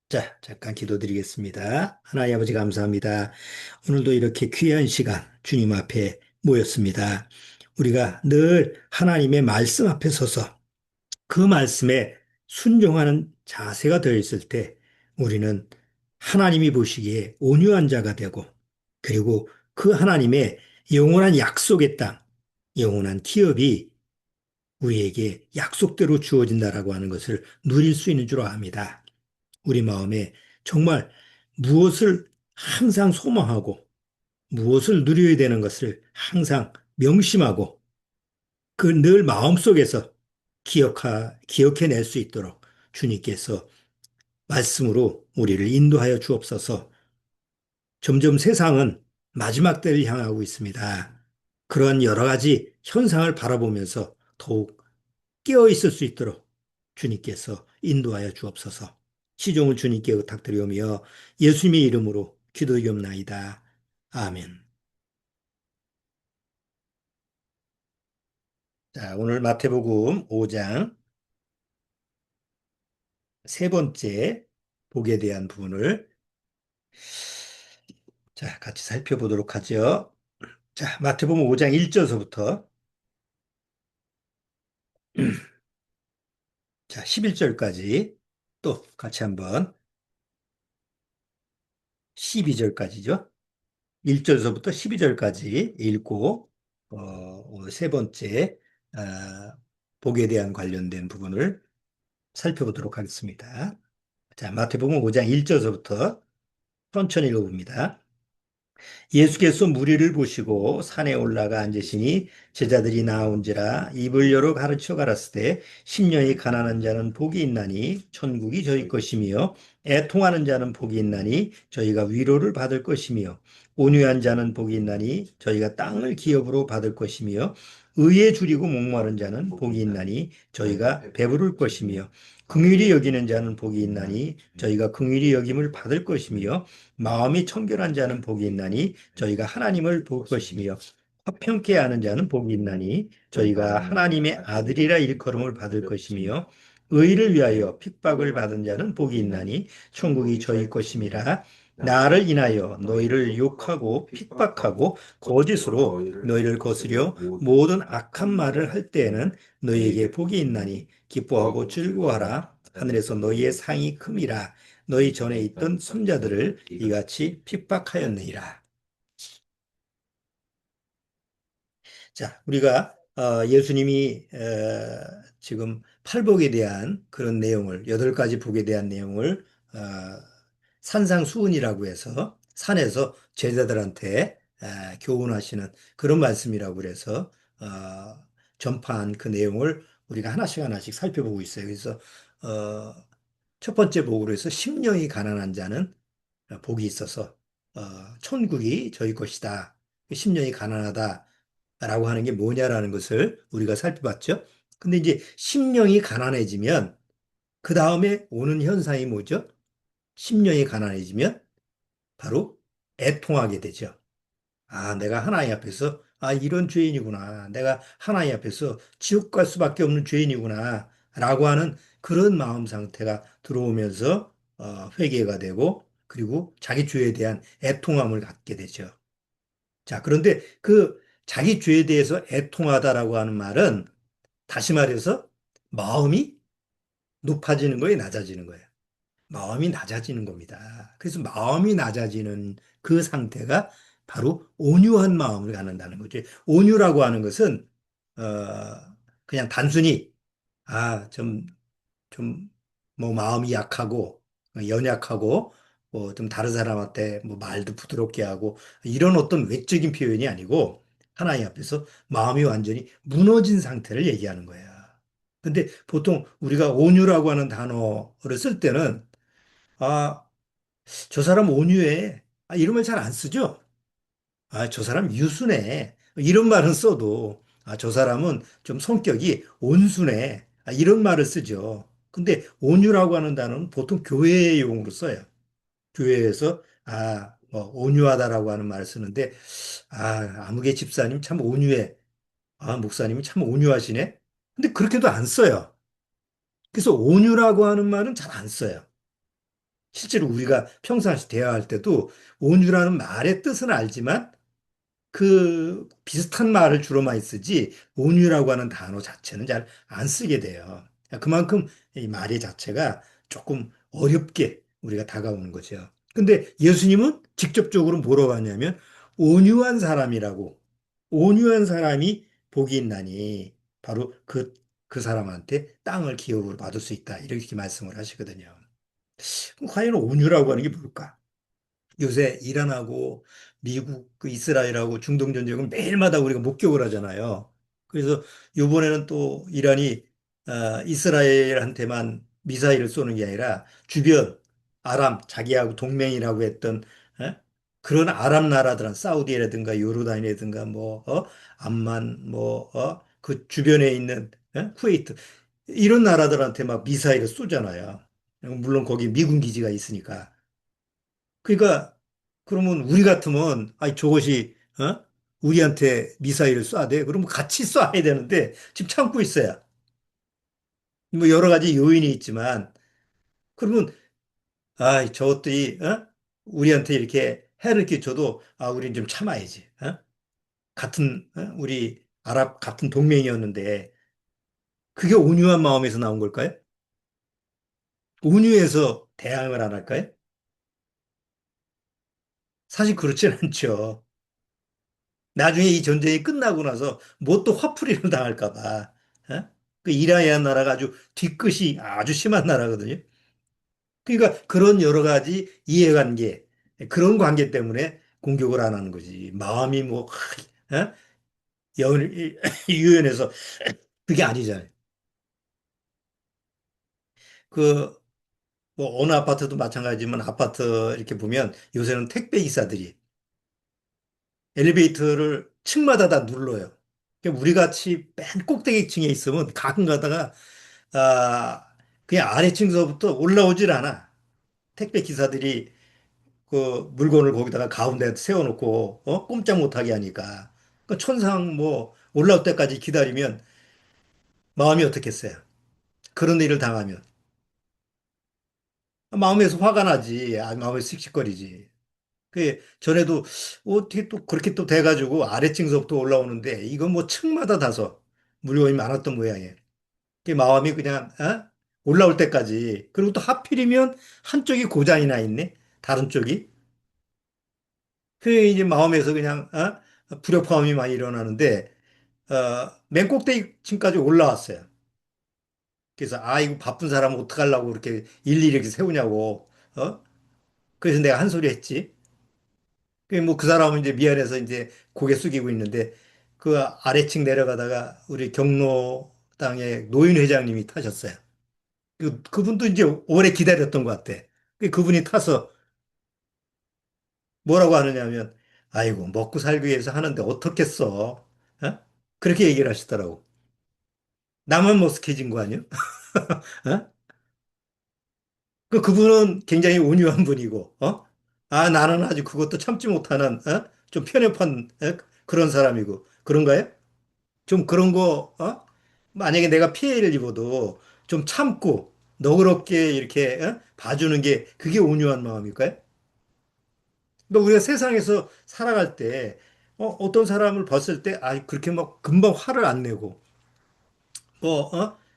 자, 잠깐 기도드리겠습니다. 하나님 아버지 감사합니다. 오늘도 이렇게 귀한 시간 주님 앞에 모였습니다. 우리가 늘 하나님의 말씀 앞에 서서 그 말씀에 순종하는 자세가 되어 있을 때 우리는 하나님이 보시기에 온유한 자가 되고 그리고 그 하나님의 영원한 약속의 땅, 영원한 기업이 우리에게 약속대로 주어진다라고 하는 것을 누릴 수 있는 줄 압니다. 우리 마음에 정말 무엇을 항상 소망하고 무엇을 누려야 되는 것을 항상 명심하고 그 늘 마음속에서 기억해낼 수 있도록 주님께서 말씀으로 우리를 인도하여 주옵소서. 점점 세상은 마지막 때를 향하고 있습니다. 그런 여러 가지 현상을 바라보면서 더욱 깨어 있을 수 있도록 주님께서 인도하여 주옵소서. 시종을 주님께 부탁드리오며 예수님의 이름으로 기도드리옵나이다. 아멘. 자, 오늘 마태복음 5장 세 번째 복에 대한 부분을 자, 같이 살펴보도록 하죠. 자, 마태복음 5장 1절서부터 자, 11절까지 또 같이 한번 12절까지죠. 1절서부터 12절까지 읽고 오늘 세 번째 복에 대한 관련된 부분을 살펴보도록 하겠습니다. 자, 마태복음 5장 1절서부터 천천히 읽어봅니다. 예수께서 무리를 보시고 산에 올라가 앉으시니 제자들이 나온지라 입을 열어 가르쳐 가라사대 심령이 가난한 자는 복이 있나니 천국이 저희 것이며 애통하는 자는 복이 있나니 저희가 위로를 받을 것이며 온유한 자는 복이 있나니 저희가 땅을 기업으로 받을 것이며 의에 줄이고 목마른 자는 복이 있나니 저희가 배부를 것이며 긍휼히 여기는 자는 복이 있나니 저희가 긍휼히 여김을 받을 것이며 마음이 청결한 자는 복이 있나니 저희가 하나님을 볼 것이며 화평케 하는 자는 복이 있나니 저희가 하나님의 아들이라 일컬음을 받을 것이며 의를 위하여 핍박을 받은 자는 복이 있나니 천국이 저희 것임이라. 나를 인하여 너희를 욕하고 핍박하고 거짓으로 너희를 거스려 모든 악한 말을 할 때에는 너희에게 복이 있나니 기뻐하고 즐거워하라. 하늘에서 너희의 상이 큼이라. 너희 전에 있던 손자들을 이같이 핍박하였느니라. 자, 우리가 예수님이 지금 팔복에 대한 그런 내용을 여덟 가지 복에 대한 내용을 어, 산상수훈이라고 해서 산에서 제자들한테 교훈하시는 그런 말씀이라고 그래서 전파한 그 내용을 우리가 하나씩 하나씩 살펴보고 있어요. 그래서 어, 첫 번째 복으로 해서 심령이 가난한 자는 복이 있어서 천국이 저희 것이다. 심령이 가난하다라고 하는 게 뭐냐라는 것을 우리가 살펴봤죠. 근데 이제 심령이 가난해지면 그 다음에 오는 현상이 뭐죠? 심령이 가난해지면 바로 애통하게 되죠. 아, 내가 하나님 앞에서 이런 죄인이구나. 내가 하나님 앞에서 지옥 갈 수밖에 없는 죄인이구나. 라고 하는 그런 마음 상태가 들어오면서 회개가 되고 그리고 자기 죄에 대한 애통함을 갖게 되죠. 자, 그런데 그 자기 죄에 대해서 애통하다라고 하는 말은 다시 말해서 마음이 높아지는 거예요, 낮아지는 거예요. 마음이 낮아지는 겁니다. 그래서 마음이 낮아지는 그 상태가 바로 온유한 마음을 갖는다는 거죠. 온유라고 하는 것은 어, 그냥 단순히 좀 뭐 마음이 약하고 연약하고 뭐 좀 다른 사람한테 뭐 말도 부드럽게 하고 이런 어떤 외적인 표현이 아니고 하나님 앞에서 마음이 완전히 무너진 상태를 얘기하는 거야. 근데 보통 우리가 온유라고 하는 단어를 쓸 때는 아, 저 사람 온유해. 이런 말 잘 안 쓰죠? 저 사람 유순해. 이런 말은 써도, 저 사람은 좀 성격이 온순해. 이런 말을 쓰죠. 근데 온유라고 하는 단어는 보통 교회 용어로 써요. 교회에서, 뭐, 온유하다라고 하는 말을 쓰는데, 아무개 집사님 참 온유해. 목사님이 참 온유하시네. 근데 그렇게도 안 써요. 그래서 온유라고 하는 말은 잘 안 써요. 실제로 우리가 평상시 대화할 때도 온유라는 말의 뜻은 알지만 그 비슷한 말을 주로 많이 쓰지 온유라고 하는 단어 자체는 잘 안 쓰게 돼요. 그만큼 이 말의 자체가 조금 어렵게 우리가 다가오는 거죠. 근데 예수님은 직접적으로 뭐라고 하냐면 온유한 사람이라고 온유한 사람이 복이 있나니 바로 그 사람한테 땅을 기업으로 받을 수 있다. 이렇게 말씀을 하시거든요. 그럼 과연 온유라고 하는 게 뭘까? 요새 이란하고 미국, 그 이스라엘하고 중동 전쟁은 매일마다 우리가 목격을 하잖아요. 그래서 이번에는 또 이란이 이스라엘한테만 미사일을 쏘는 게 아니라 주변 자기하고 동맹이라고 했던 어? 그런 아랍 나라들은 사우디라든가 요르단이라든가 암만 그 주변에 있는 쿠웨이트 이런 나라들한테 막 미사일을 쏘잖아요. 물론 거기 미군 기지가 있으니까. 그러니까 그러면 우리 같으면 아니 저것이 우리한테 미사일을 쏴대. 그러면 같이 쏴야 되는데 지금 참고 있어요. 뭐 여러 가지 요인이 있지만 그러면 아 저것들이 우리한테 이렇게 해를 끼쳐도 아 우리는 좀 참아야지. 같은 우리 아랍 같은 동맹이었는데 그게 온유한 마음에서 나온 걸까요? 온유해서 대항을 안 할까요? 사실 그렇진 않죠. 나중에 이 전쟁이 끝나고 나서 뭐 또 화풀이를 당할까 봐. 그 이라이안 나라가 아주 뒤끝이 아주 심한 나라거든요. 그러니까 그런 여러 가지 이해관계, 그런 관계 때문에 공격을 안 하는 거지. 마음이 어? 유연해서 그게 아니잖아요. 그, 뭐, 어느 아파트도 마찬가지지만 아파트 이렇게 보면 요새는 택배 기사들이 엘리베이터를 층마다 다 눌러요. 그러니까 우리 같이 맨 꼭대기 층에 있으면 가끔 가다가 아, 그냥 아래층서부터 올라오질 않아. 택배 기사들이 그 물건을 거기다가 가운데 세워놓고 꼼짝 못하게 하니까. 그 천상 뭐 올라올 때까지 기다리면 마음이 어떻겠어요? 그런 일을 당하면 마음에서 화가 나지. 마음에 씩씩거리지. 그 전에도 어떻게 또 그렇게 또 돼가지고 아래층서부터 올라오는데 이건 뭐 층마다 다서 물건이 많았던 모양이에요. 그 마음이 그냥 올라올 때까지 그리고 또 하필이면 한쪽이 고장이 나 있네 다른 쪽이 그 이제 마음에서 그냥 불협화음이 많이 일어나는데 맨 꼭대기층까지 올라왔어요. 그래서 아 이거 바쁜 사람은 어떡하려고 그렇게 일일이 이렇게 세우냐고 그래서 내가 한 소리 했지. 그 사람은 이제 미안해서 이제 고개 숙이고 있는데 그 아래층 내려가다가 우리 경로당의 노인 회장님이 타셨어요. 그분도 이제 오래 기다렸던 것 같아. 그분이 타서 뭐라고 하느냐면, 아이고, 먹고 살기 위해서 하는데 어떻겠어? 그렇게 얘기를 하시더라고. 나만 머쓱해진 거 아니야? 어? 그분은 굉장히 온유한 분이고, 나는 아주 그것도 참지 못하는, 좀 편협한, 그런 사람이고, 그런가요? 좀 그런 거, 만약에 내가 피해를 입어도 좀 참고, 너그럽게 이렇게, 봐주는 게, 그게 온유한 마음일까요? 그러니까 우리가 세상에서 살아갈 때 어떤 사람을 봤을 때 그렇게 막 금방 화를 안 내고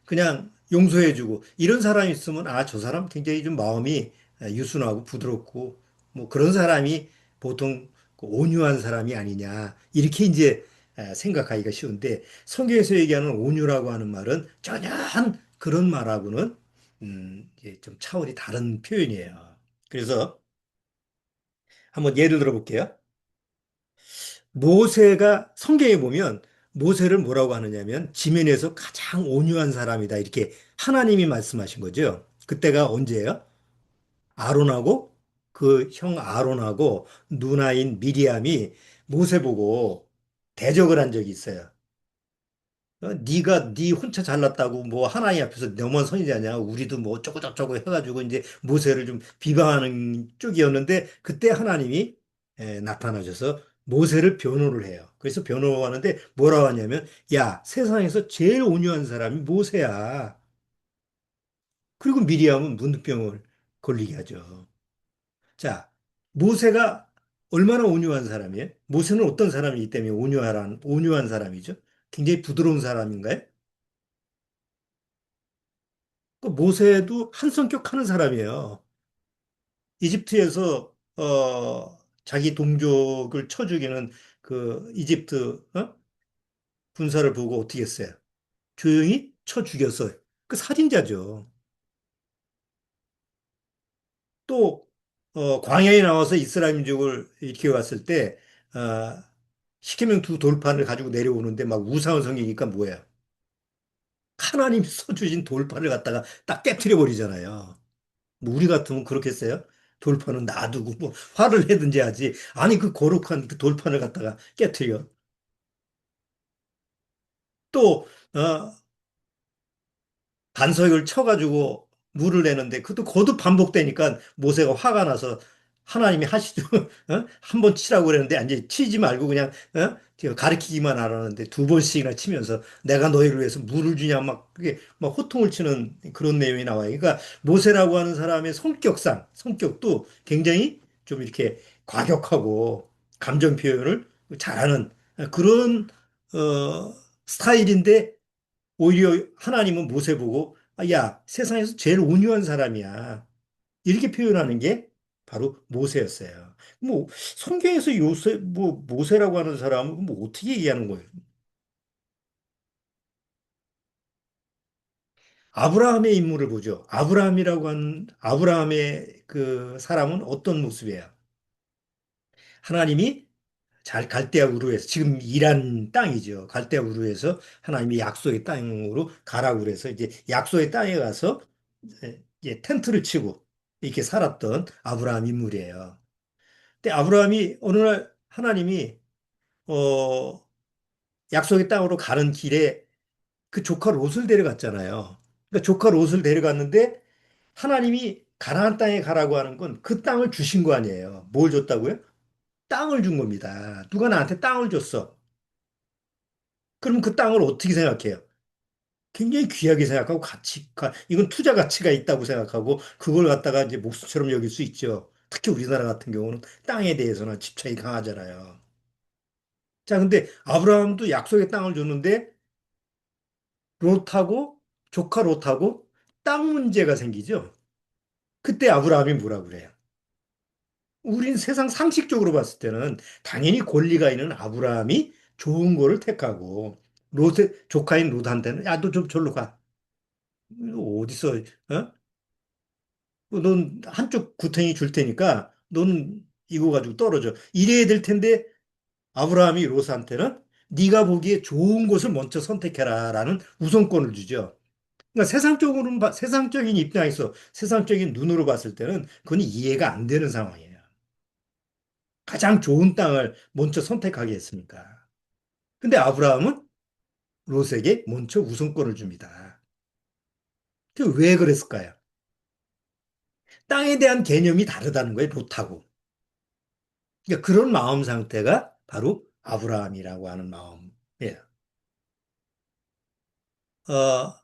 그냥 용서해주고 이런 사람이 있으면 저 사람 굉장히 좀 마음이 유순하고 부드럽고 뭐 그런 사람이 보통 그 온유한 사람이 아니냐 이렇게 이제 생각하기가 쉬운데 성경에서 얘기하는 온유라고 하는 말은 전혀 그런 말하고는 이제 좀 차원이 다른 표현이에요. 그래서 한번 예를 들어 볼게요. 모세가 성경에 보면 모세를 뭐라고 하느냐면 지면에서 가장 온유한 사람이다. 이렇게 하나님이 말씀하신 거죠. 그때가 언제예요? 아론하고 그 형 아론하고 누나인 미리암이 모세 보고 대적을 한 적이 있어요. 네가 네 혼자 잘났다고 뭐 하나님 앞에서 너만 선이자냐 우리도 뭐 어쩌고저쩌고 해가지고 이제 모세를 좀 비방하는 쪽이었는데 그때 하나님이 나타나셔서 모세를 변호를 해요. 그래서 변호하는데 뭐라고 하냐면 야 세상에서 제일 온유한 사람이 모세야. 그리고 미리암은 문둥병을. 걸리게 하죠. 자, 모세가 얼마나 온유한 사람이에요? 모세는 어떤 사람이기 때문에 온유한 사람이죠? 굉장히 부드러운 사람인가요? 그 모세도 한 성격 하는 사람이에요. 이집트에서 자기 동족을 쳐 죽이는 그 이집트 군사를 보고 어떻게 했어요? 조용히 쳐 죽였어요. 그 살인자죠. 또 광야에 나와서 이스라엘 민족을 이렇게 왔을 때 어, 십계명 두 돌판을 가지고 내려오는데 막 우상을 섬기니까 뭐예요? 하나님 써주신 돌판을 갖다가 딱 깨트려 버리잖아요. 뭐 우리 같으면 그렇겠어요? 돌판은 놔두고 뭐 화를 내든지 하지. 아니 그 거룩한 그 돌판을 갖다가 깨트려. 또 반석을 쳐가지고 물을 내는데 그것도 거듭 반복되니까 모세가 화가 나서 하나님이 하시죠. 한 번 치라고 그랬는데 이제 치지 말고 그냥 가르치기만 하라는데 두 번씩이나 치면서 내가 너희를 위해서 물을 주냐 막 그게 막 호통을 치는 그런 내용이 나와요. 그러니까 모세라고 하는 사람의 성격도 굉장히 좀 이렇게 과격하고 감정 표현을 잘하는 그런 스타일인데 오히려 하나님은 모세 보고 야, 세상에서 제일 온유한 사람이야. 이렇게 표현하는 게 바로 모세였어요. 뭐 성경에서 모세라고 하는 사람은 뭐 어떻게 얘기하는 거예요? 아브라함의 인물을 보죠. 아브라함의 그 사람은 어떤 모습이에요? 하나님이 잘 갈대아 우르에서 지금 이란 땅이죠. 갈대아 우르에서 하나님이 약속의 땅으로 가라고 그래서 이제 약속의 땅에 가서 이제 텐트를 치고 이렇게 살았던 아브라함 인물이에요. 근데 아브라함이 어느 날 하나님이 어 약속의 땅으로 가는 길에 그 조카 롯을 데려갔잖아요. 그러니까 조카 롯을 데려갔는데 하나님이 가나안 땅에 가라고 하는 건 그 땅을 주신 거 아니에요. 뭘 줬다고요? 땅을 준 겁니다. 누가 나한테 땅을 줬어. 그럼 그 땅을 어떻게 생각해요? 굉장히 귀하게 생각하고 이건 투자 가치가 있다고 생각하고 그걸 갖다가 이제 목숨처럼 여길 수 있죠. 특히 우리나라 같은 경우는 땅에 대해서는 집착이 강하잖아요. 자, 근데 아브라함도 약속의 땅을 줬는데 롯하고 조카 롯하고 땅 문제가 생기죠. 그때 아브라함이 뭐라 그래요? 우린 세상 상식적으로 봤을 때는 당연히 권리가 있는 아브라함이 좋은 거를 택하고 조카인 롯한테는 야, 너 좀 절로 가. 어디서 어? 넌 한쪽 구덩이 줄 테니까 너는 이거 가지고 떨어져. 이래야 될 텐데 아브라함이 롯한테는 네가 보기에 좋은 곳을 먼저 선택해라라는 우선권을 주죠. 그러니까 세상적인 입장에서 세상적인 눈으로 봤을 때는 그건 이해가 안 되는 상황이에요. 가장 좋은 땅을 먼저 선택하게 했으니까. 근데 아브라함은 롯에게 먼저 우선권을 줍니다. 그 왜 그랬을까요? 땅에 대한 개념이 다르다는 거예요, 롯하고. 그러니까 그런 마음 상태가 바로 아브라함이라고 하는 마음이에요. 어,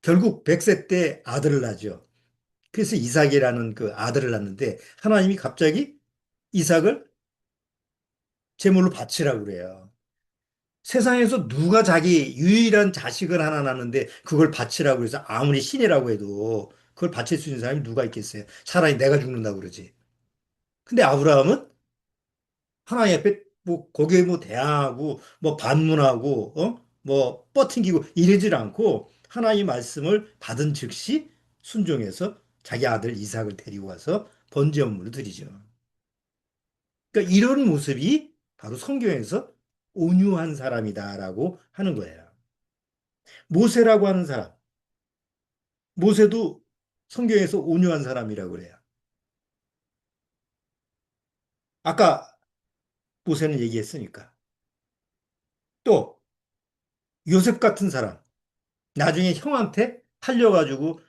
결국 100세 때 아들을 낳죠. 그래서 이삭이라는 그 아들을 낳는데 하나님이 갑자기 이삭을 제물로 바치라고 그래요. 세상에서 누가 자기 유일한 자식을 하나 낳는데 그걸 바치라고 해서 아무리 신이라고 해도 그걸 바칠 수 있는 사람이 누가 있겠어요? 차라리 내가 죽는다고 그러지. 근데 아브라함은 하나님 앞에 뭐 거기에 뭐 대항하고 뭐 반문하고 뭐 뻗팅기고 이러질 않고 하나님 말씀을 받은 즉시 순종해서 자기 아들 이삭을 데리고 와서 번제 업무를 드리죠. 그러니까 이런 모습이 바로 성경에서 온유한 사람이다라고 하는 거예요. 모세라고 하는 사람, 모세도 성경에서 온유한 사람이라고 그래요. 아까 모세는 얘기했으니까. 또 요셉 같은 사람, 나중에 형한테 팔려가지고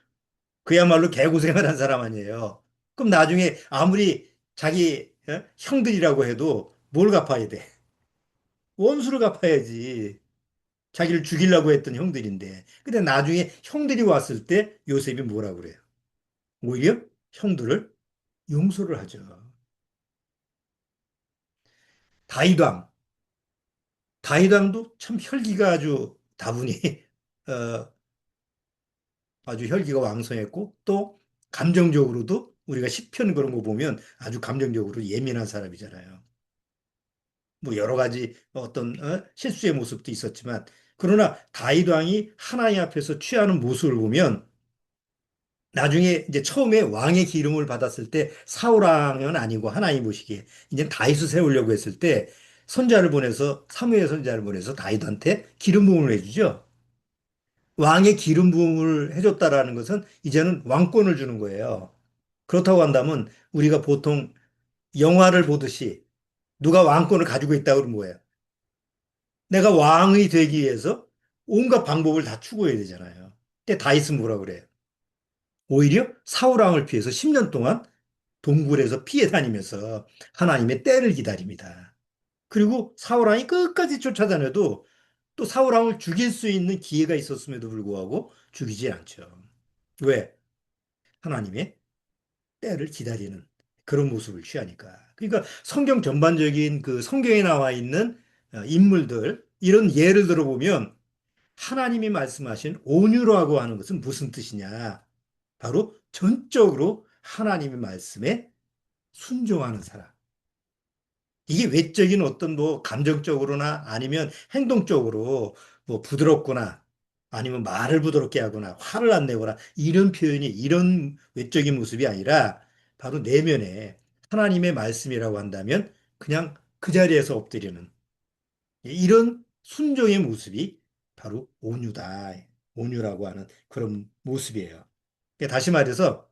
그야말로 개고생을 한 사람 아니에요. 그럼 나중에 아무리 자기 형들이라고 해도 뭘 갚아야 돼? 원수를 갚아야지. 자기를 죽이려고 했던 형들인데. 근데 나중에 형들이 왔을 때 요셉이 뭐라 그래요? 오히려 형들을 용서를 하죠. 다윗왕, 다윗왕도 참 혈기가 아주 다분히 어, 아주 혈기가 왕성했고 또 감정적으로도 우리가 시편 그런 거 보면 아주 감정적으로 예민한 사람이잖아요. 뭐 여러 가지 어떤 실수의 모습도 있었지만 그러나 다윗 왕이 하나님 앞에서 취하는 모습을 보면 나중에 이제 처음에 왕의 기름을 받았을 때 사울 왕은 아니고 하나님 보시기에 이제 다윗을 세우려고 했을 때 선자를 보내서 사무엘 선자를 보내서 다윗한테 기름 부음을 해주죠. 왕의 기름 부음을 해줬다라는 것은 이제는 왕권을 주는 거예요. 그렇다고 한다면 우리가 보통 영화를 보듯이 누가 왕권을 가지고 있다고 그러면 뭐예요? 내가 왕이 되기 위해서 온갖 방법을 다 추구해야 되잖아요. 근데 다윗은 뭐라 그래요? 오히려 사울 왕을 피해서 10년 동안 동굴에서 피해 다니면서 하나님의 때를 기다립니다. 그리고 사울 왕이 끝까지 쫓아다녀도 또 사울 왕을 죽일 수 있는 기회가 있었음에도 불구하고 죽이지 않죠. 왜? 하나님의 때를 기다리는 그런 모습을 취하니까. 그러니까 성경 전반적인 그 성경에 나와 있는 인물들 이런 예를 들어보면 하나님이 말씀하신 온유라고 하는 것은 무슨 뜻이냐? 바로 전적으로 하나님의 말씀에 순종하는 사람. 이게 외적인 어떤 뭐 감정적으로나 아니면 행동적으로 뭐 부드럽거나 아니면 말을 부드럽게 하거나 화를 안 내거나 이런 표현이 이런 외적인 모습이 아니라 바로 내면에 하나님의 말씀이라고 한다면 그냥 그 자리에서 엎드리는 이런 순종의 모습이 바로 온유다. 온유라고 하는 그런 모습이에요. 그러니까 다시 말해서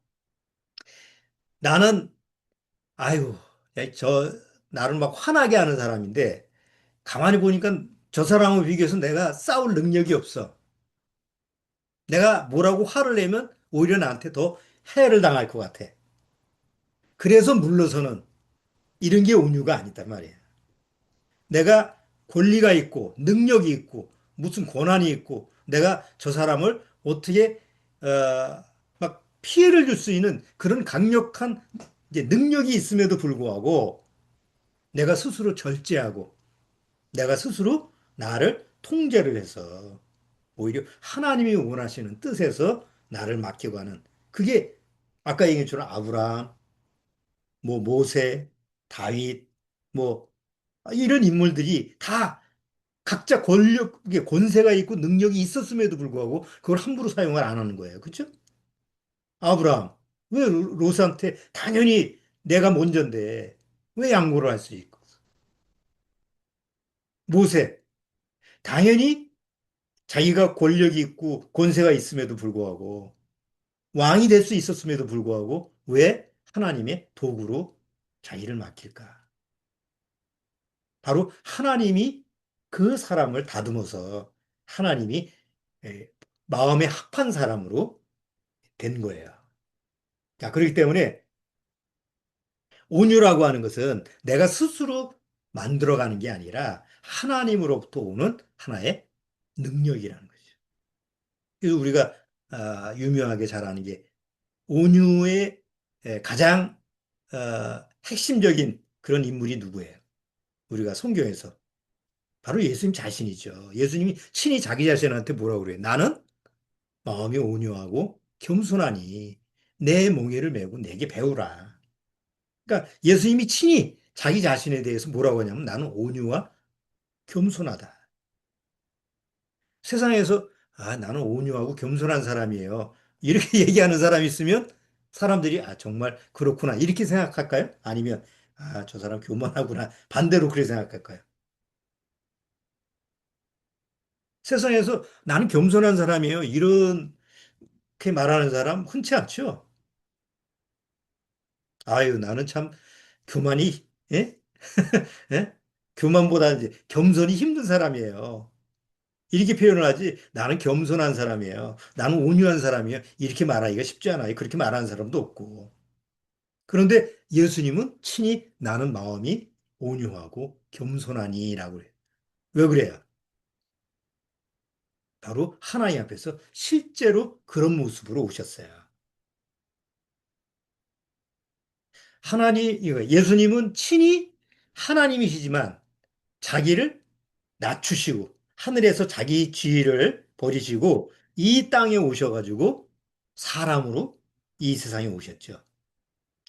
나는 아이고 저 나를 막 화나게 하는 사람인데 가만히 보니까 저 사람을 비교해서 내가 싸울 능력이 없어. 내가 뭐라고 화를 내면 오히려 나한테 더 해를 당할 것 같아. 그래서 물러서는 이런 게 온유가 아니다 말이야. 내가 권리가 있고 능력이 있고 무슨 권한이 있고 내가 저 사람을 어떻게 막 피해를 줄 수 있는 그런 강력한 이제 능력이 있음에도 불구하고 내가 스스로 절제하고 내가 스스로 나를 통제를 해서 오히려 하나님이 원하시는 뜻에서 나를 맡기고 하는 그게 아까 얘기했처럼 아브라함, 뭐 모세, 다윗, 뭐 이런 인물들이 다 각자 권력, 권세가 있고 능력이 있었음에도 불구하고 그걸 함부로 사용을 안 하는 거예요. 그렇죠? 아브라함 왜 롯한테 당연히 내가 먼저인데 왜 양보를 할 수 있고 모세 당연히 자기가 권력이 있고 권세가 있음에도 불구하고 왕이 될 수 있었음에도 불구하고 왜 하나님의 도구로 자기를 맡길까? 바로 하나님이 그 사람을 다듬어서 하나님이 에, 마음에 합한 사람으로 된 거예요. 자, 그렇기 때문에 온유라고 하는 것은 내가 스스로 만들어가는 게 아니라 하나님으로부터 오는 하나의 능력이라는 거죠. 그래서 우리가 유명하게 잘 아는 게 온유의 가장 핵심적인 그런 인물이 누구예요? 우리가 성경에서 바로 예수님 자신이죠. 예수님이 친히 자기 자신한테 뭐라고 그래요? 나는 마음이 온유하고 겸손하니 내 멍에를 메고 내게 배우라. 그러니까 예수님이 친히 자기 자신에 대해서 뭐라고 하냐면 나는 온유와 겸손하다. 세상에서 나는 온유하고 겸손한 사람이에요. 이렇게 얘기하는 사람이 있으면 사람들이 정말 그렇구나. 이렇게 생각할까요? 아니면 저 사람 교만하구나. 반대로 그렇게 생각할까요? 세상에서 나는 겸손한 사람이에요. 이렇게 말하는 사람 흔치 않죠? 아유, 나는 참 교만이, 예? 예? 교만보다 이제 겸손이 힘든 사람이에요. 이렇게 표현을 하지, 나는 겸손한 사람이에요. 나는 온유한 사람이에요. 이렇게 말하기가 쉽지 않아요. 그렇게 말하는 사람도 없고. 그런데 예수님은 친히 나는 마음이 온유하고 겸손하니라고 그래요. 왜 그래요? 바로 하나님 앞에서 실제로 그런 모습으로 오셨어요. 예수님은 친히 하나님이시지만 자기를 낮추시고 하늘에서 자기 지위를 버리시고 이 땅에 오셔가지고 사람으로 이 세상에 오셨죠.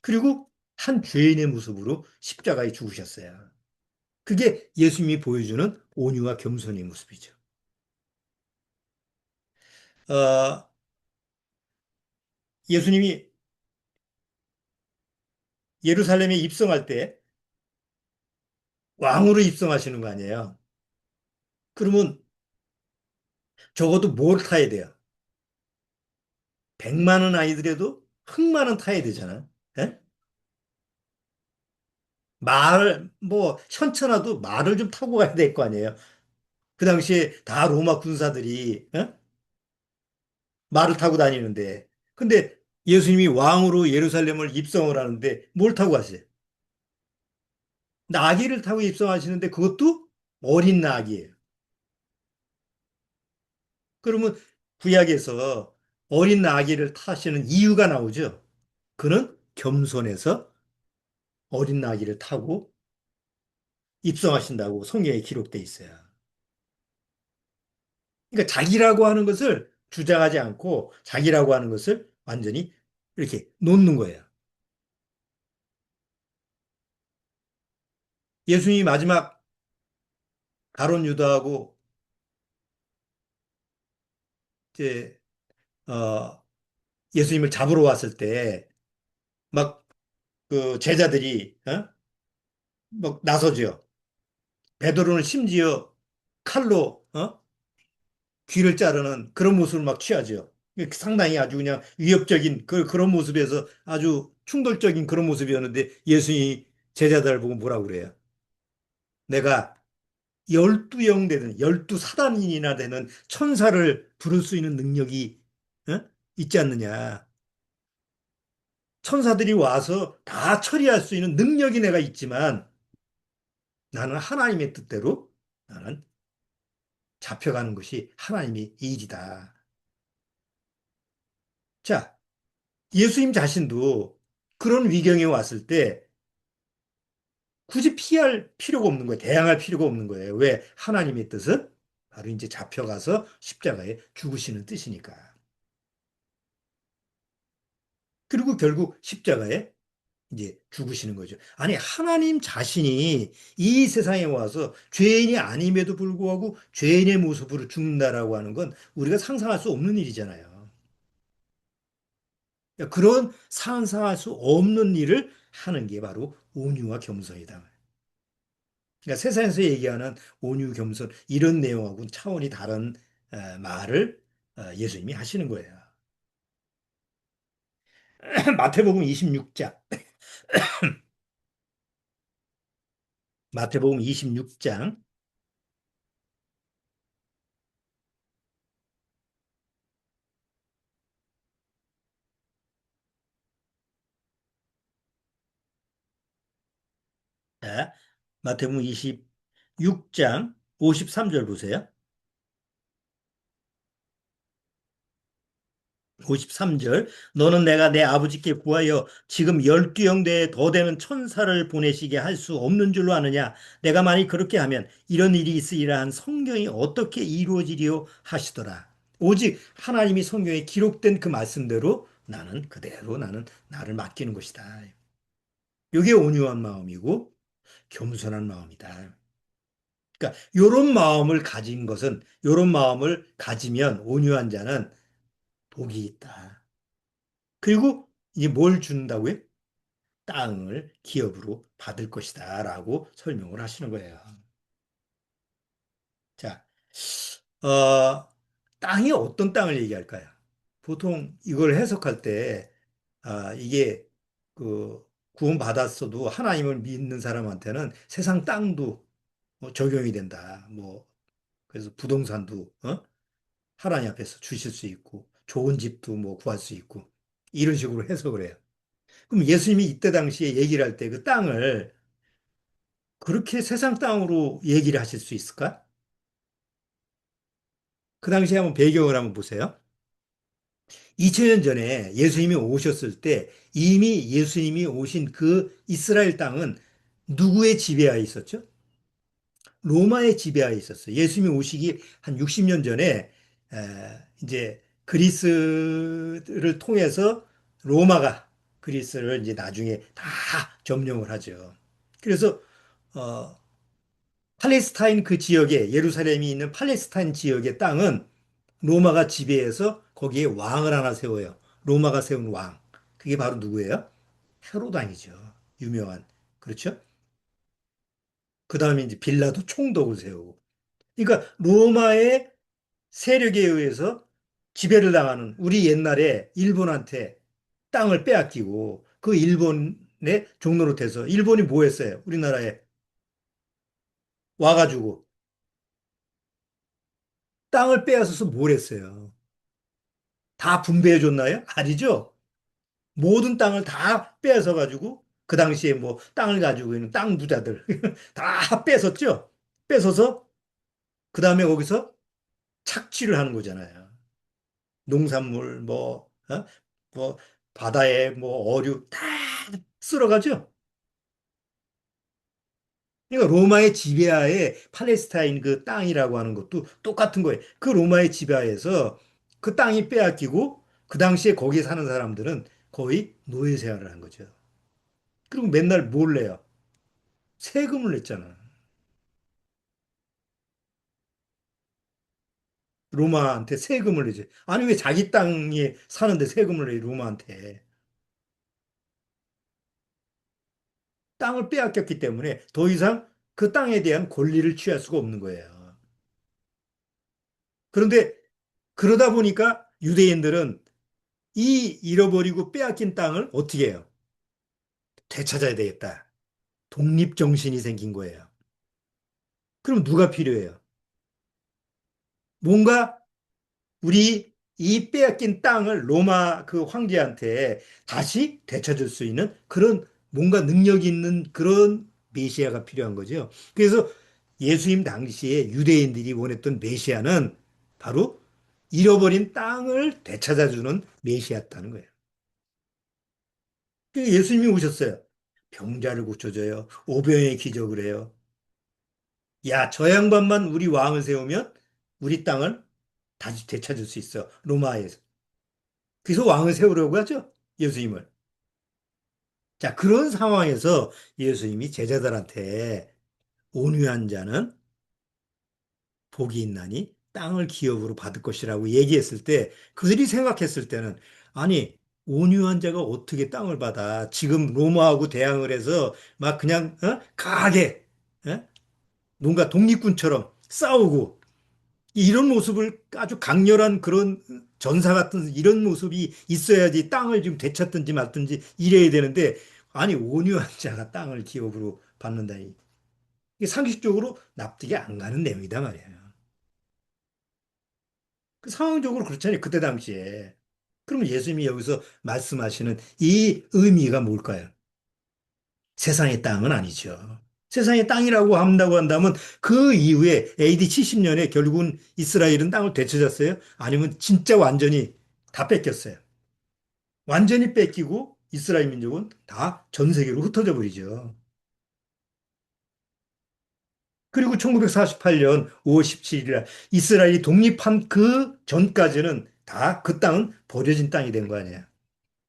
그리고 한 죄인의 모습으로 십자가에 죽으셨어요. 그게 예수님이 보여주는 온유와 겸손의 모습이죠. 어, 예수님이 예루살렘에 입성할 때 왕으로 입성하시는 거 아니에요. 그러면 적어도 뭘 타야 돼요? 100만 원 아이들에도 흑마는 타야 되잖아. 예? 현천하도 말을 좀 타고 가야 될 거 아니에요. 그 당시에 다 로마 군사들이, 말을 타고 다니는데. 근데 예수님이 왕으로 예루살렘을 입성을 하는데 뭘 타고 가세요? 나귀를 타고 입성하시는데 그것도 어린 나귀예요. 그러면 구약에서 어린 나귀를 타시는 이유가 나오죠. 그는 겸손해서 어린 나귀를 타고 입성하신다고 성경에 기록돼 있어요. 그러니까 자기라고 하는 것을 주장하지 않고 자기라고 하는 것을 완전히 이렇게 놓는 거예요. 예수님이 마지막 가론 유다하고 이제 예수님을 잡으러 왔을 때 막 그 제자들이 막 나서죠. 베드로는 심지어 칼로 귀를 자르는 그런 모습을 막 취하죠. 상당히 아주 그냥 위협적인 그런 모습에서 아주 충돌적인 그런 모습이었는데 예수님이 제자들을 보고 뭐라고 그래요? 내가 12영 되는 12사단이나 되는 천사를 부를 수 있는 능력이 있지 않느냐. 천사들이 와서 다 처리할 수 있는 능력이 내가 있지만 나는 하나님의 뜻대로 나는 잡혀가는 것이 하나님의 일이다. 자, 예수님 자신도 그런 위경에 왔을 때 굳이 피할 필요가 없는 거예요. 대항할 필요가 없는 거예요. 왜? 하나님의 뜻은 바로 이제 잡혀가서 십자가에 죽으시는 뜻이니까. 그리고 결국 십자가에 이제 죽으시는 거죠. 아니, 하나님 자신이 이 세상에 와서 죄인이 아님에도 불구하고 죄인의 모습으로 죽는다라고 하는 건 우리가 상상할 수 없는 일이잖아요. 그런 상상할 수 없는 일을 하는 게 바로 온유와 겸손이다. 그러니까 세상에서 얘기하는 온유, 겸손 이런 내용하고는 차원이 다른 말을 예수님이 하시는 거예요. 마태복음 26장, 마태복음 26장, 마태복음 26장 53절 보세요. 53절 너는 내가 내 아버지께 구하여 지금 12영대에 더 되는 천사를 보내시게 할 수 없는 줄로 아느냐 내가 만일 그렇게 하면 이런 일이 있으리라 한 성경이 어떻게 이루어지리요 하시더라. 오직 하나님이 성경에 기록된 그 말씀대로 나는 그대로 나는 나를 맡기는 것이다. 이게 온유한 마음이고 겸손한 마음이다. 그러니까 이런 마음을 가진 것은 이런 마음을 가지면 온유한 자는 복이 있다. 그리고 이게 뭘 준다고요? 땅을 기업으로 받을 것이다 라고 설명을 하시는 거예요. 자, 어, 땅이 어떤 땅을 얘기할까요? 보통 이걸 해석할 때, 이게 그 구원받았어도 하나님을 믿는 사람한테는 세상 땅도 적용이 된다. 뭐, 그래서 부동산도, 하나님 앞에서 주실 수 있고, 좋은 집도 뭐 구할 수 있고, 이런 식으로 해석을 해요. 그럼 예수님이 이때 당시에 얘기를 할 때 그 땅을 그렇게 세상 땅으로 얘기를 하실 수 있을까? 그 당시에 한번 배경을 한번 보세요. 2000년 전에 예수님이 오셨을 때 이미 예수님이 오신 그 이스라엘 땅은 누구의 지배하에 있었죠? 로마의 지배하에 있었어요. 예수님이 오시기 한 60년 전에 이제 그리스를 통해서 로마가 그리스를 이제 나중에 다 점령을 하죠. 그래서 어, 팔레스타인 그 지역에 예루살렘이 있는 팔레스타인 지역의 땅은 로마가 지배해서 거기에 왕을 하나 세워요. 로마가 세운 왕. 그게 바로 누구예요? 헤로도 아니죠. 유명한. 그렇죠? 그 다음에 이제 빌라도 총독을 세우고. 그러니까 로마의 세력에 의해서 지배를 당하는 우리 옛날에 일본한테 땅을 빼앗기고 그 일본의 종로로 돼서 일본이 뭐 했어요? 우리나라에 와가지고 땅을 빼앗아서 뭘 했어요? 다 분배해 줬나요? 아니죠. 모든 땅을 다 뺏어 가지고 그 당시에 뭐 땅을 가지고 있는 땅 부자들 다 뺏었죠. 뺏어서 그 다음에 거기서 착취를 하는 거잖아요. 농산물 뭐 바다에 뭐 어류 다 쓸어가죠. 그러니까 로마의 지배하에 팔레스타인 그 땅이라고 하는 것도 똑같은 거예요. 그 로마의 지배하에서 그 땅이 빼앗기고 그 당시에 거기에 사는 사람들은 거의 노예 생활을 한 거죠. 그리고 맨날 뭘 내요? 세금을 냈잖아. 로마한테 세금을 내지. 아니, 왜 자기 땅에 사는데 세금을 내, 로마한테. 땅을 빼앗겼기 때문에 더 이상 그 땅에 대한 권리를 취할 수가 없는 거예요. 그런데 그러다 보니까 유대인들은 이 잃어버리고 빼앗긴 땅을 어떻게 해요? 되찾아야 되겠다. 독립정신이 생긴 거예요. 그럼 누가 필요해요? 뭔가 우리 이 빼앗긴 땅을 로마 그 황제한테 다시 되찾을 수 있는 그런 뭔가 능력 있는 그런 메시아가 필요한 거죠. 그래서 예수님 당시에 유대인들이 원했던 메시아는 바로 잃어버린 땅을 되찾아주는 메시아였다는 거예요. 그러니까 예수님이 오셨어요. 병자를 고쳐줘요. 오병의 기적을 해요. 야, 저 양반만 우리 왕을 세우면 우리 땅을 다시 되찾을 수 있어. 로마에서. 그래서 왕을 세우려고 하죠. 예수님을. 자, 그런 상황에서 예수님이 제자들한테 온유한 자는 복이 있나니 땅을 기업으로 받을 것이라고 얘기했을 때 그들이 생각했을 때는 아니, 온유한 자가 어떻게 땅을 받아? 지금 로마하고 대항을 해서 막 그냥 강하게 뭔가 독립군처럼 싸우고 이런 모습을 아주 강렬한 그런 전사 같은 이런 모습이 있어야지 땅을 좀 되찾든지 말든지 이래야 되는데 아니 온유한 자가 땅을 기업으로 받는다니 이게 상식적으로 납득이 안 가는 내용이다 말이에요. 그 상황적으로 그렇잖아요. 그때 당시에. 그러면 예수님이 여기서 말씀하시는 이 의미가 뭘까요? 세상의 땅은 아니죠. 세상의 땅이라고 한다고 한다면 그 이후에 AD 70년에 결국은 이스라엘은 땅을 되찾았어요? 아니면 진짜 완전히 다 뺏겼어요? 완전히 뺏기고 이스라엘 민족은 다 전 세계로 흩어져 버리죠. 그리고 1948년 5월 17일 날 이스라엘이 독립한 그 전까지는 다 그 땅은 버려진 땅이 된 거 아니에요.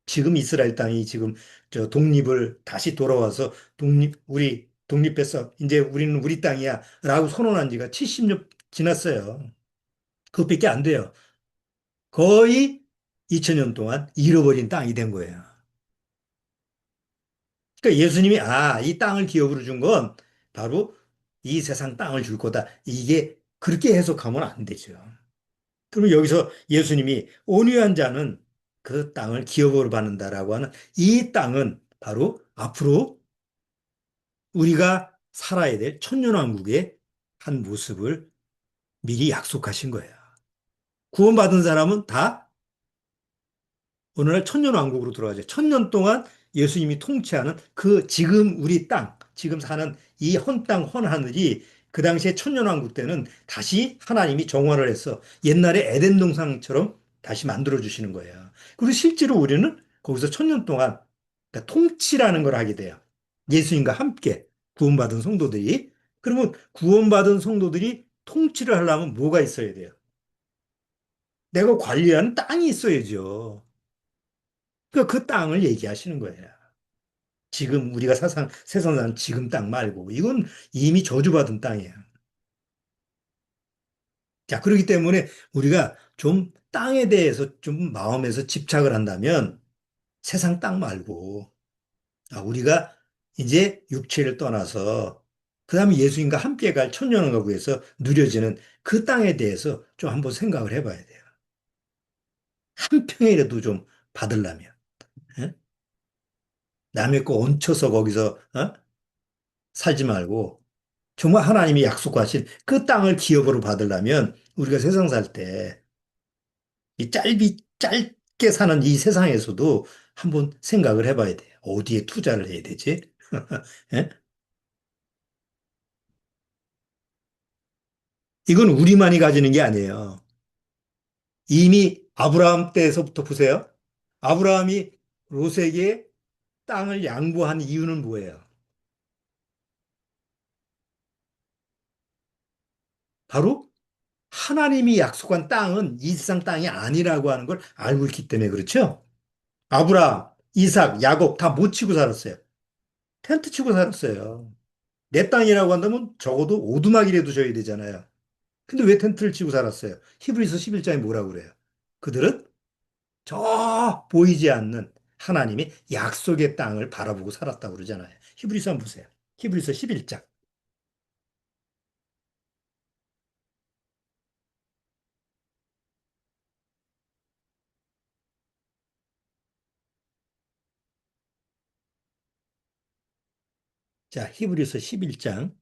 지금 이스라엘 땅이 지금 저 독립을 다시 돌아와서 우리 독립했어. 이제 우리는 우리 땅이야라고 선언한 지가 70년 지났어요. 그것밖에 안 돼요. 거의 2000년 동안 잃어버린 땅이 된 거예요. 그러니까 예수님이 이 땅을 기업으로 준 건 바로 이 세상 땅을 줄 거다. 이게 그렇게 해석하면 안 되죠. 그러면 여기서 예수님이 온유한 자는 그 땅을 기업으로 받는다라고 하는 이 땅은 바로 앞으로 우리가 살아야 될 천년왕국의 한 모습을 미리 약속하신 거예요. 구원받은 사람은 다 어느 날 천년왕국으로 들어가죠. 천년 동안 예수님이 통치하는 그 지금 우리 땅, 지금 사는 이 헌 땅, 헌 하늘이 그 당시에 천년왕국 때는 다시 하나님이 정화를 해서 옛날에 에덴 동상처럼 다시 만들어 주시는 거예요. 그리고 실제로 우리는 거기서 천년 동안 그러니까 통치라는 걸 하게 돼요. 예수님과 함께 구원받은 성도들이. 그러면 구원받은 성도들이 통치를 하려면 뭐가 있어야 돼요? 내가 관리하는 땅이 있어야죠. 그러니까 그 땅을 얘기하시는 거예요. 지금 우리가 세상 사는 지금 땅 말고 이건 이미 저주받은 땅이에요. 자, 그렇기 때문에 우리가 좀 땅에 대해서 좀 마음에서 집착을 한다면 세상 땅 말고 우리가 이제 육체를 떠나서 그다음에 예수님과 함께 갈 천년왕국에서 누려지는 그 땅에 대해서 좀 한번 생각을 해봐야 돼요. 한 평이라도 좀 받으려면. 예? 남의 거 얹혀서 거기서 살지 말고 정말 하나님이 약속하신 그 땅을 기업으로 받으려면 우리가 세상 살 때 이 짧게 사는 이 세상에서도 한번 생각을 해봐야 돼요. 어디에 투자를 해야 되지? 예? 이건 우리만이 가지는 게 아니에요. 이미 아브라함 때에서부터 보세요. 아브라함이 롯에게 땅을 양보한 이유는 뭐예요? 바로 하나님이 약속한 땅은 이 세상 땅이 아니라고 하는 걸 알고 있기 때문에 그렇죠? 아브라함, 이삭, 야곱 다 못 치고 살았어요. 텐트 치고 살았어요. 내 땅이라고 한다면 적어도 오두막이라도 져야 되잖아요. 근데 왜 텐트를 치고 살았어요? 히브리서 11장에 뭐라고 그래요? 그들은 저 보이지 않는 하나님의 약속의 땅을 바라보고 살았다고 그러잖아요. 히브리서 한번 보세요. 히브리서 11장. 자, 히브리서 11장.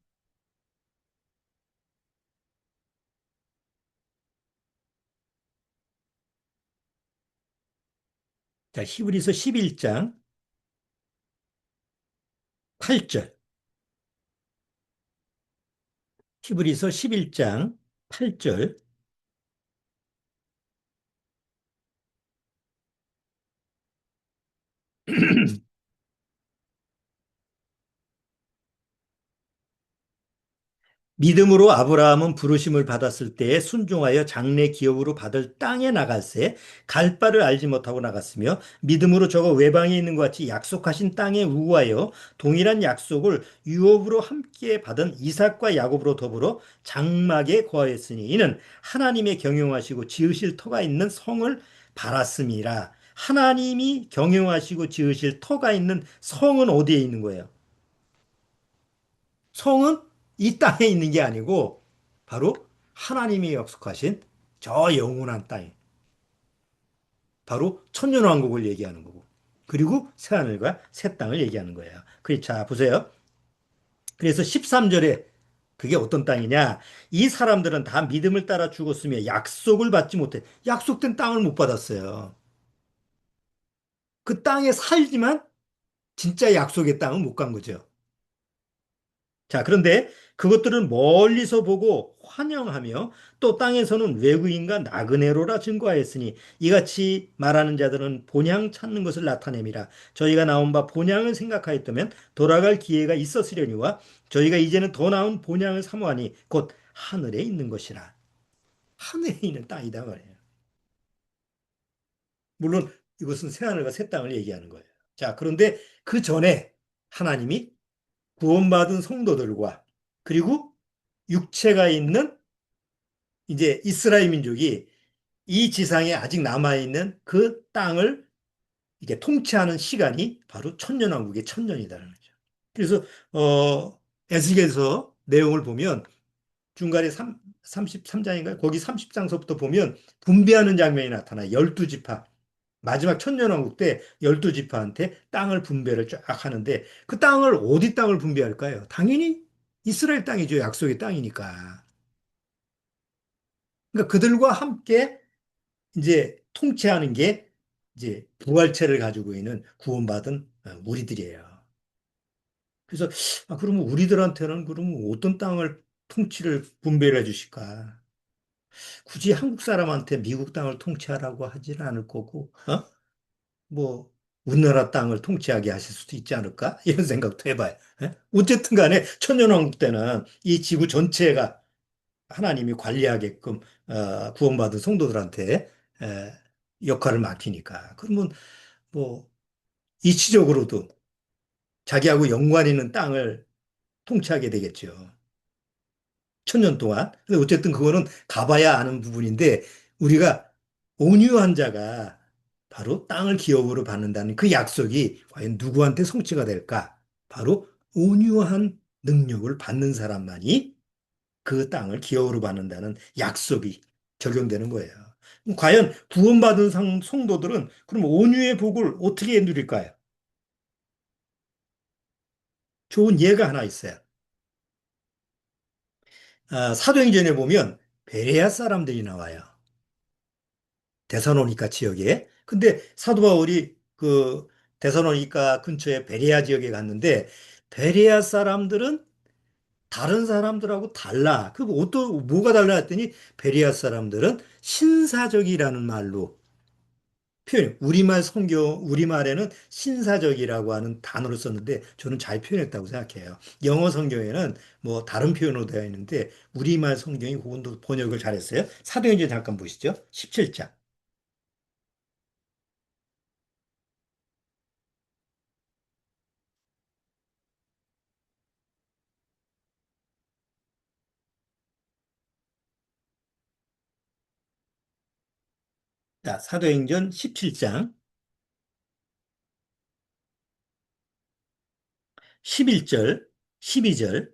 자, 히브리서 11장 8절. 히브리서 11장 8절. 믿음으로 아브라함은 부르심을 받았을 때에 순종하여 장래 기업으로 받을 땅에 나갈새 갈 바를 알지 못하고 나갔으며 믿음으로 저가 외방에 있는 것 같이 약속하신 땅에 우하여 동일한 약속을 유업으로 함께 받은 이삭과 야곱으로 더불어 장막에 거하였으니 이는 하나님의 경영하시고 지으실 터가 있는 성을 바랐음이라. 하나님이 경영하시고 지으실 터가 있는 성은 어디에 있는 거예요? 성은 이 땅에 있는 게 아니고 바로 하나님이 약속하신 저 영원한 땅에 바로 천년왕국을 얘기하는 거고 그리고 새하늘과 새 땅을 얘기하는 거예요. 자, 보세요. 그래서 13절에 그게 어떤 땅이냐? 이 사람들은 다 믿음을 따라 죽었으며 약속을 받지 못해. 약속된 땅을 못 받았어요. 그 땅에 살지만 진짜 약속의 땅은 못 간 거죠. 자, 그런데 그것들은 멀리서 보고 환영하며 또 땅에서는 외국인과 나그네로라 증거하였으니 이같이 말하는 자들은 본향 찾는 것을 나타냄이라. 저희가 나온 바 본향을 생각하였다면 돌아갈 기회가 있었으려니와 저희가 이제는 더 나은 본향을 사모하니 곧 하늘에 있는 것이라. 하늘에 있는 땅이다 말이에요. 물론 이것은 새하늘과 새 땅을 얘기하는 거예요. 자, 그런데 그 전에 하나님이 구원받은 성도들과 그리고 육체가 있는 이제 이스라엘 민족이 이 지상에 아직 남아있는 그 땅을 이게 통치하는 시간이 바로 천년왕국의 천년이라는 거죠. 그래서 에스겔서 내용을 보면 중간에 33장인가요? 거기 30장서부터 보면 분배하는 장면이 나타나요. 12지파. 마지막 천년왕국 때 12지파한테 땅을 분배를 쫙 하는데 그 땅을 어디 땅을 분배할까요? 당연히 이스라엘 땅이죠. 약속의 땅이니까. 그러니까 그들과 함께 이제 통치하는 게 이제 부활체를 가지고 있는 구원받은 우리들이에요. 그래서 그러면 우리들한테는 그러면 어떤 땅을 통치를 분배를 해 주실까? 굳이 한국 사람한테 미국 땅을 통치하라고 하지는 않을 거고, 뭐, 우리나라 땅을 통치하게 하실 수도 있지 않을까? 이런 생각도 해봐요. 예? 어쨌든 간에 천년왕국 때는 이 지구 전체가 하나님이 관리하게끔 구원받은 성도들한테 에, 역할을 맡기니까. 그러면 뭐, 이치적으로도 자기하고 연관 있는 땅을 통치하게 되겠죠. 천년 동안. 근데 어쨌든 그거는 가봐야 아는 부분인데 우리가 온유한 자가 바로 땅을 기업으로 받는다는 그 약속이 과연 누구한테 성취가 될까? 바로 온유한 능력을 받는 사람만이 그 땅을 기업으로 받는다는 약속이 적용되는 거예요. 과연 구원받은 성도들은 그럼 온유의 복을 어떻게 누릴까요? 좋은 예가 하나 있어요. 사도행전에 보면 베레아 사람들이 나와요. 데살로니가 지역에. 근데 사도 바울이 그 데살로니가 근처에 베레아 지역에 갔는데 베레아 사람들은 다른 사람들하고 달라. 그 어떤 뭐가 달라 했더니 베레아 사람들은 신사적이라는 말로 표현. 우리말 성경 우리말에는 신사적이라고 하는 단어를 썼는데 저는 잘 표현했다고 생각해요. 영어 성경에는 뭐 다른 표현으로 되어 있는데 우리말 성경이 그분도 번역을 잘했어요. 사도행전 잠깐 보시죠. 17장. 자, 사도행전 17장 11절, 12절.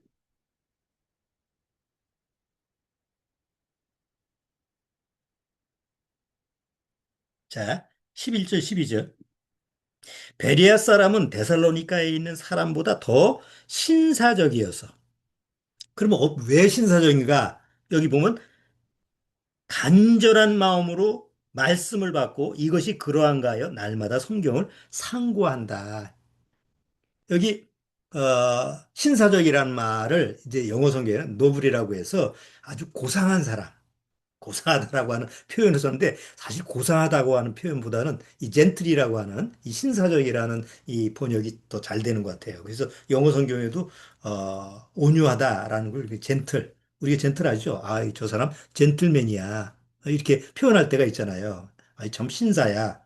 자, 11절, 12절. 베리아 사람은 데살로니카에 있는 사람보다 더 신사적이어서. 그러면 왜 신사적인가? 여기 보면 간절한 마음으로 말씀을 받고 이것이 그러한가 하여 날마다 성경을 상고한다. 여기 신사적이라는 말을 이제 영어 성경에는 노블이라고 해서 아주 고상한 사람, 고상하다라고 하는 표현을 썼는데 사실 고상하다고 하는 표현보다는 이 젠틀이라고 하는 이 신사적이라는 이 번역이 더 잘 되는 것 같아요. 그래서 영어 성경에도 온유하다라는 걸 이렇게 젠틀, 우리가 젠틀하죠. 아, 저 사람 젠틀맨이야. 이렇게 표현할 때가 있잖아요. 아, 참 신사야.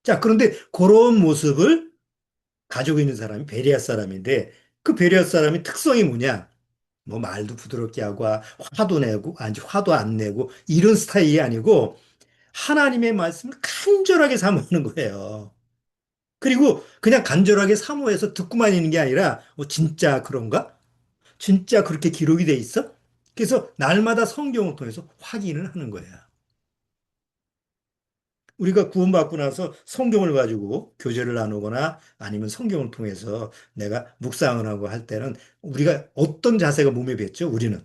자, 그런데 그런 모습을 가지고 있는 사람이 베리아 사람인데 그 베리아 사람의 특성이 뭐냐? 뭐 말도 부드럽게 하고 화도 내고 아니 화도 안 내고 이런 스타일이 아니고 하나님의 말씀을 간절하게 사모하는 거예요. 그리고 그냥 간절하게 사모해서 듣고만 있는 게 아니라 진짜 그런가? 진짜 그렇게 기록이 돼 있어? 그래서 날마다 성경을 통해서 확인을 하는 거예요. 우리가 구원받고 나서 성경을 가지고 교제를 나누거나 아니면 성경을 통해서 내가 묵상을 하고 할 때는 우리가 어떤 자세가 몸에 뱄죠? 우리는.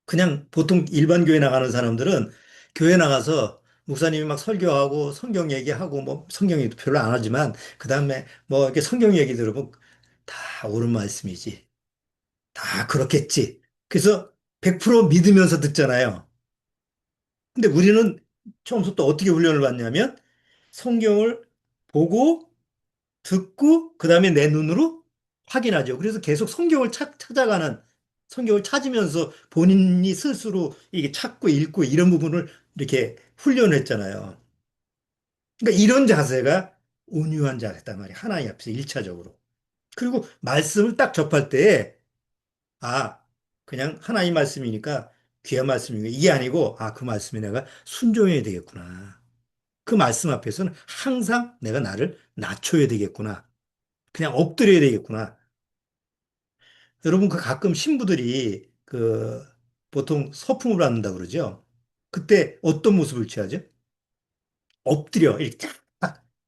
그냥 보통 일반 교회 나가는 사람들은 교회 나가서 목사님이 막 설교하고 성경 얘기하고 뭐 성경 얘기도 별로 안 하지만 그다음에 뭐 이렇게 성경 얘기 들으면 다 옳은 말씀이지. 다 그렇겠지. 그래서 100% 믿으면서 듣잖아요. 근데 우리는 처음부터 어떻게 훈련을 받냐면 성경을 보고 듣고 그다음에 내 눈으로 확인하죠. 그래서 계속 성경을 찾아가는 성경을 찾으면서 본인이 스스로 이게 찾고 읽고 이런 부분을 이렇게 훈련을 했잖아요. 그러니까 이런 자세가 온유한 자세단 말이에요. 하나님 앞에서 일차적으로. 그리고 말씀을 딱 접할 때에 아, 그냥 하나님 말씀이니까 귀한 말씀이니까 이게 아니고 아, 그 말씀에 내가 순종해야 되겠구나. 그 말씀 앞에서는 항상 내가 나를 낮춰야 되겠구나. 그냥 엎드려야 되겠구나. 여러분, 그 가끔 신부들이 그 보통 서품을 받는다 그러죠. 그때 어떤 모습을 취하죠? 엎드려, 이렇게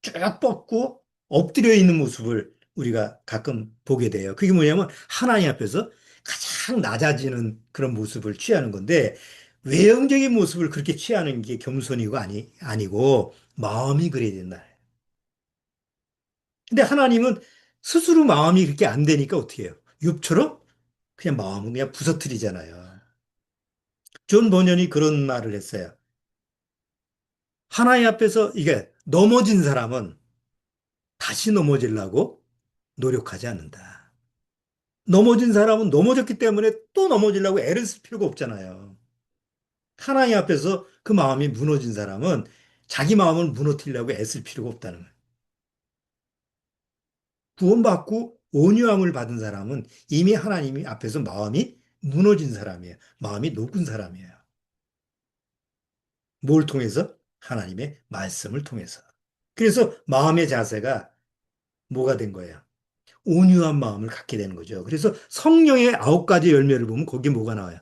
쫙 뻗고 엎드려 있는 모습을 우리가 가끔 보게 돼요. 그게 뭐냐면 하나님 앞에서 가장 낮아지는 그런 모습을 취하는 건데 외형적인 모습을 그렇게 취하는 게 겸손이고 아니고 마음이 그래야 된다. 근데 하나님은 스스로 마음이 그렇게 안 되니까 어떻게 해요? 욥처럼 그냥 마음은 그냥 부서뜨리잖아요. 존 번연이 그런 말을 했어요. 하나님 앞에서 이게 넘어진 사람은 다시 넘어지려고 노력하지 않는다. 넘어진 사람은 넘어졌기 때문에 또 넘어지려고 애를 쓸 필요가 없잖아요. 하나님 앞에서 그 마음이 무너진 사람은 자기 마음을 무너뜨리려고 애쓸 필요가 없다는 거예요. 구원받고 온유함을 받은 사람은 이미 하나님 앞에서 마음이 무너진 사람이에요. 마음이 녹은 사람이에요. 뭘 통해서? 하나님의 말씀을 통해서. 그래서 마음의 자세가 뭐가 된 거예요? 온유한 마음을 갖게 되는 거죠. 그래서 성령의 9가지 열매를 보면 거기 뭐가 나와요?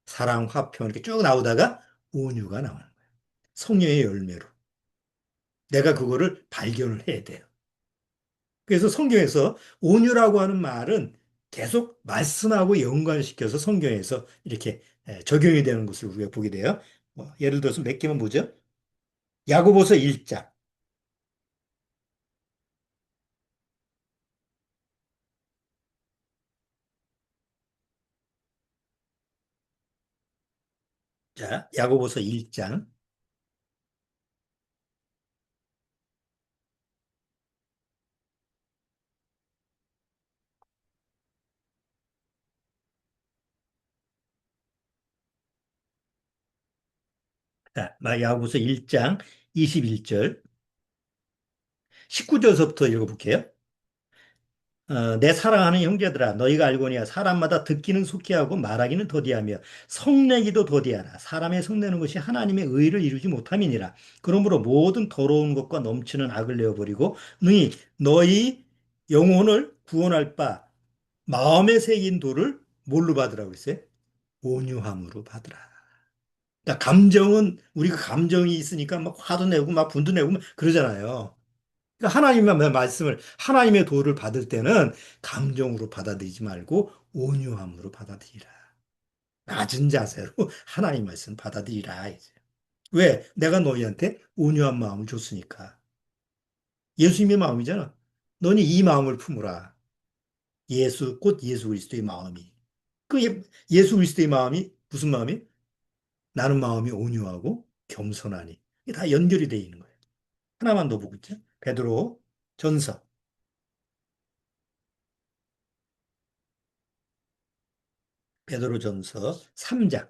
사랑, 화평 이렇게 쭉 나오다가 온유가 나오는 거예요. 성령의 열매로. 내가 그거를 발견을 해야 돼요. 그래서 성경에서 온유라고 하는 말은 계속 말씀하고 연관시켜서 성경에서 이렇게 적용이 되는 것을 우리가 보게 돼요. 뭐 예를 들어서 몇 개만 보죠. 야고보서 1장. 자, 야고보서 1장. 자, 야고보서 1장 21절. 19절서부터 읽어볼게요. 내 사랑하는 형제들아 너희가 알거니와 사람마다 듣기는 속히 하고 말하기는 더디하며 성내기도 더디하라. 사람의 성내는 것이 하나님의 의를 이루지 못함이니라. 그러므로 모든 더러운 것과 넘치는 악을 내어버리고 너희 영혼을 구원할 바 마음에 새긴 도를 뭘로 받으라고 했어요? 온유함으로 받으라. 그러니까 감정은 우리가 감정이 있으니까 막 화도 내고 막 분도 내고 막 그러잖아요. 그러니까 하나님의 말씀을, 하나님의 도를 받을 때는 감정으로 받아들이지 말고 온유함으로 받아들이라. 낮은 자세로 하나님 말씀 받아들이라. 이제. 왜? 내가 너희한테 온유한 마음을 줬으니까. 예수님의 마음이잖아. 너니 이 마음을 품으라. 곧 예수 그리스도의 마음이. 예수 그리스도의 마음이 무슨 마음이? 나는 마음이 온유하고 겸손하니. 이게 다 연결이 돼 있는 거예요. 하나만 더 보고 있죠. 베드로 전서. 베드로 전서 3장.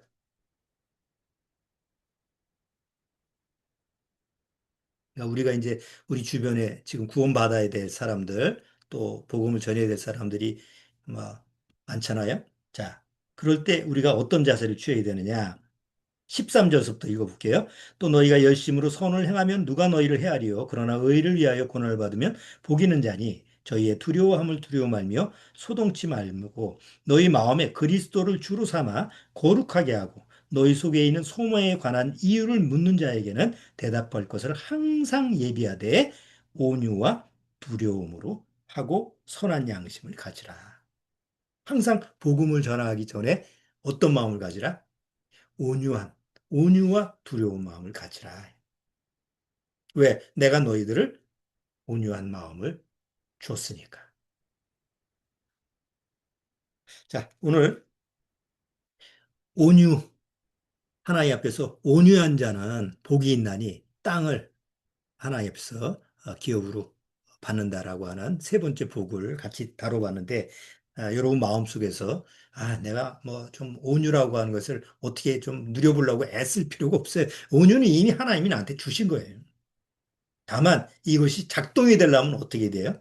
그러니까 우리가 이제 우리 주변에 지금 구원받아야 될 사람들, 또 복음을 전해야 될 사람들이 뭐 많잖아요. 자, 그럴 때 우리가 어떤 자세를 취해야 되느냐? 13절부터 읽어볼게요. 또 너희가 열심으로 선을 행하면 누가 너희를 헤아리요. 그러나 의를 위하여 고난을 받으면 복이 있는 자니 저희의 두려워함을 두려워 말며 소동치 말고 너희 마음에 그리스도를 주로 삼아 거룩하게 하고 너희 속에 있는 소망에 관한 이유를 묻는 자에게는 대답할 것을 항상 예비하되 온유와 두려움으로 하고 선한 양심을 가지라. 항상 복음을 전하기 전에 어떤 마음을 가지라? 온유한, 온유와 두려운 마음을 가지라. 왜? 내가 너희들을 온유한 마음을 줬으니까. 자, 오늘 온유, 하나님 앞에서 온유한 자는 복이 있나니 땅을 하나님 앞에서 기업으로 받는다라고 하는 세 번째 복을 같이 다뤄봤는데, 여러분 마음속에서, 내가 뭐 좀 온유라고 하는 것을 어떻게 좀 누려보려고 애쓸 필요가 없어요. 온유는 이미 하나님이 나한테 주신 거예요. 다만 이것이 작동이 되려면 어떻게 돼요?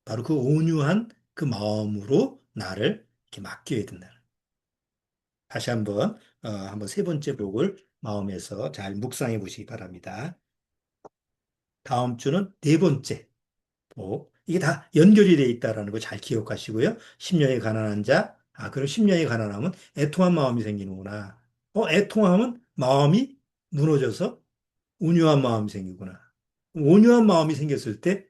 바로 그 온유한 그 마음으로 나를 이렇게 맡겨야 된다. 다시 한번 세 번째 복을 마음에서 잘 묵상해 보시기 바랍니다. 다음 주는 네 번째 복. 이게 다 연결이 되어 있다는 거 잘 기억하시고요. 심령이 가난한 자, 그럼 심령이 가난하면 애통한 마음이 생기는구나. 애통하면 마음이 무너져서 온유한 마음이 생기구나. 온유한 마음이 생겼을 때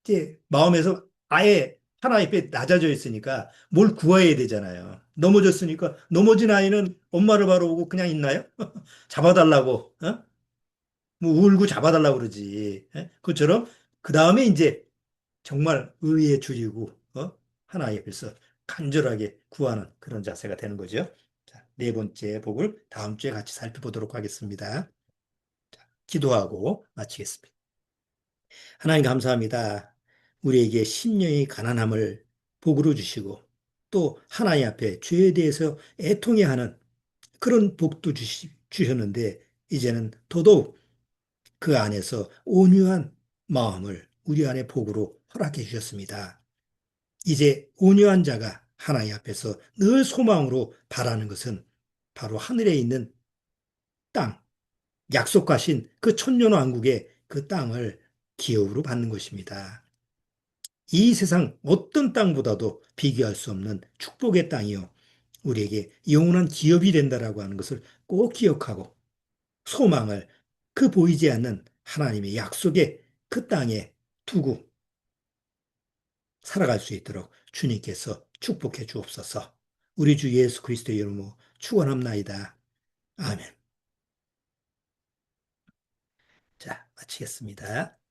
이제 마음에서 아예 하나님 앞에 낮아져 있으니까 뭘 구해야 되잖아요. 넘어졌으니까 넘어진 아이는 엄마를 바라보고 그냥 있나요? 잡아달라고, 뭐 울고 잡아달라고 그러지. 그것처럼 그 다음에 이제 정말 의에 줄이고 하나님 앞에서 간절하게 구하는 그런 자세가 되는 거죠. 자, 네 번째 복을 다음 주에 같이 살펴보도록 하겠습니다. 기도하고 마치겠습니다. 하나님 감사합니다. 우리에게 심령이 가난함을 복으로 주시고 또 하나님 앞에 죄에 대해서 애통해 하는 그런 복도 주셨는데 이제는 더더욱 그 안에서 온유한 마음을 우리 안에 복으로 허락해 주셨습니다. 이제 온유한 자가 하나님 앞에서 늘 소망으로 바라는 것은 바로 하늘에 있는 땅, 약속하신 그 천년왕국의 그 땅을 기업으로 받는 것입니다. 이 세상 어떤 땅보다도 비교할 수 없는 축복의 땅이요. 우리에게 영원한 기업이 된다라고 하는 것을 꼭 기억하고 소망을 그 보이지 않는 하나님의 약속의 그 땅에 두고 살아갈 수 있도록 주님께서 축복해 주옵소서. 우리 주 예수 그리스도의 이름으로 축원합나이다. 아멘. 자, 마치겠습니다.